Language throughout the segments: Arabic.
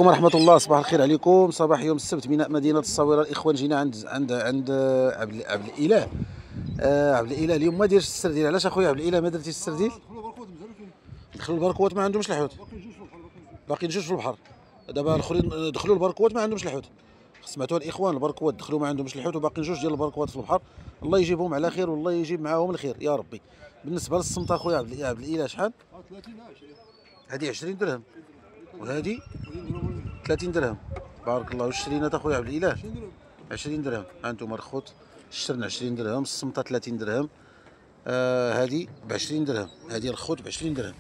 عليكم ورحمة الله. صباح الخير عليكم. صباح يوم السبت ميناء مدينة الصويرة. الإخوان جينا عند عبد الإله. عبد الإله اليوم ما ديرش السردين. علاش أخويا عبد الإله ما درتيش السردين؟ دخلوا البركوات ما عندهمش الحوت، باقيين جوج في البحر. دابا الاخرين دخلوا البركوات ما عندهمش الحوت. سمعتوا الاخوان البركوات دخلوا ما عندهمش الحوت وباقيين جوج ديال البركوات في البحر. الله يجيبهم على خير والله يجيب معاهم الخير يا ربي. بالنسبه للصمت اخويا عبد الاله شحال؟ 30 هذه 20 درهم وهذه 30 درهم. بارك الله. والشرينات اخويا عبد الاله 20 درهم. ها انتم الخوت شرنا 20 درهم، الصمته 30 درهم. هذه ب 20 درهم، هذه الخوت ب 20 درهم،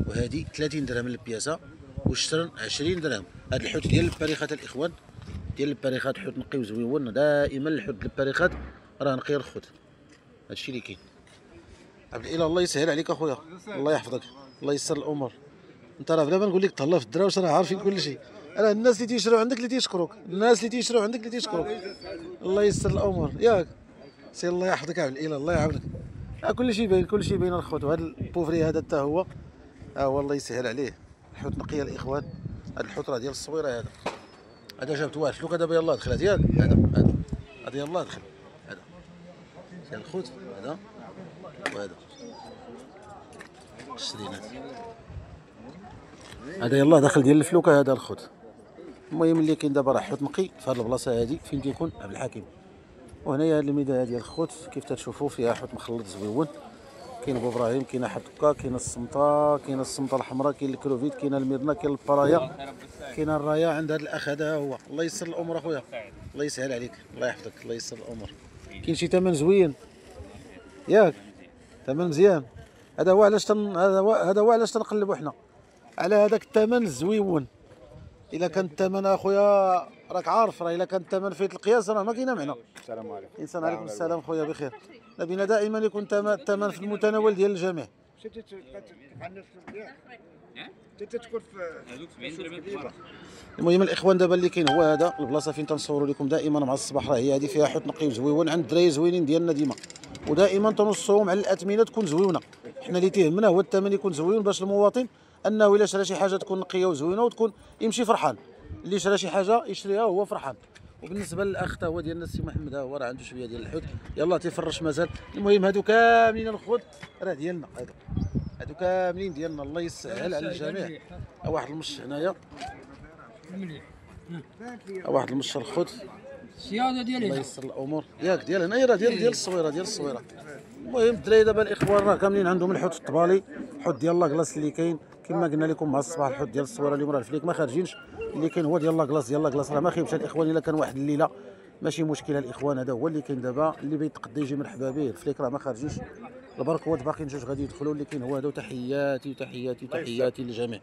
وهذه 30 درهم البياسه، والشرن 20 درهم. هذا الحوت ديال الباريخات الاخوان، ديال الباريخات، حوت نقي وزويون. دائما الحوت ديال الباريخات راه نقي الخوت. هادشي اللي كاين. عبد الاله الله يسهل عليك اخويا، الله يحفظك، الله يسر الامور. انت راه بلا ما نقول لك تهلا في الدراوش راه عارفين كل شيء. راه الناس اللي تيشريو عندك اللي تيشكروك، الناس اللي تيشريو عندك اللي تيشكروك. الله يسر الامور ياك سي. الله يحفظك عبد الاله، الله يعاونك. كل شيء باين، كل شيء باين الخوت. وهذا البوفري هذا حتى هو هو الله يسهل عليه. الحوت نقيه الاخوان. هذا الحوت راه ديال الصويره. هذا جابت واحد شلوكه دابا يلاه دخل. هذا هذا يلاه دخل. هذا ديال الخوت هذا وهذا الشرينات. هذا يلاه داخل ديال الفلوكه هذا الخوت. المهم اللي كاين دابا راه حوت نقي في هذه البلاصه هذه فين تيكون عبد الحكيم. وهنايا هذه الميدان ديال الخوت كيف تشوفوا فيها حوت مخلط زويون. كاين ابو ابراهيم، كاين حدقه، كاين الصمطه، كاين الصمطه الحمراء، كاين الكروفيت، كاين الميرنا، كاين البرايا، كاين الرايا عند هذا الاخ. هذا هو. الله يسر الامور اخويا، الله يسهل عليك، الله يحفظك، الله يسر الامور. كاين شي ثمن زوين ياك، ثمن مزيان. هذا هو علاش هذا هو علاش تنقلبوا حنا على هذاك الثمن الزويون. الا كان الثمن اخويا راك عارف، راه الا كان الثمن فيه القياس راه ما كاينه معنا. السلام عليكم. انسان عليكم السلام خويا بخير. بينا دائما يكون الثمن في المتناول ديال الجميع. المهم الاخوان دابا اللي كاين هو هذا البلاصه فين تنصوروا لكم دائما مع الصباح. راه هي هذه فيها حوت نقي وزويون عند الدراري زوينين ديالنا ديما، ودائما تنصوهم على الاثمنه تكون زويونه. حنا اللي تيهمنا هو الثمن يكون زوين باش المواطن انه الا شرا شي حاجه تكون نقيه وزوينه وتكون يمشي فرحان. اللي شرا شي حاجه يشريها وهو فرحان. وبالنسبه للاخ تا هو ديالنا السي محمد، ها هو راه عنده شويه ديال الحوت يلاه تيفرش مازال. المهم هادو كاملين الخوت راه ديالنا، هادو كاملين ديالنا. الله يسهل على الجميع. ها واحد المش هنايا، ها واحد المش الخوت السياده ديالي الله يسر الامور ياك ديال هنايا راه ديال الصويره، ديال الصويره. المهم الدراري دابا الاخوان راه كاملين عندهم الحوت الطبالي، حوت ديال لاكلاص اللي كاين كما قلنا لكم مع الصباح. الحوت ديال الصويره اليوم راه الفليك ما خارجينش، اللي كاين هو ديال لاكلاص. ديال لاكلاص راه ما خيبش الاخوان. الا كان واحد الليله ماشي مشكله الاخوان، هذا هو اللي كاين دابا. اللي بيتقدى يجي مرحبا به. الفليك راه ما خارجيش، البركوات باقيين جوج غادي يدخلوا. اللي كاين هو هذا. وتحياتي وتحياتي وتحياتي للجميع.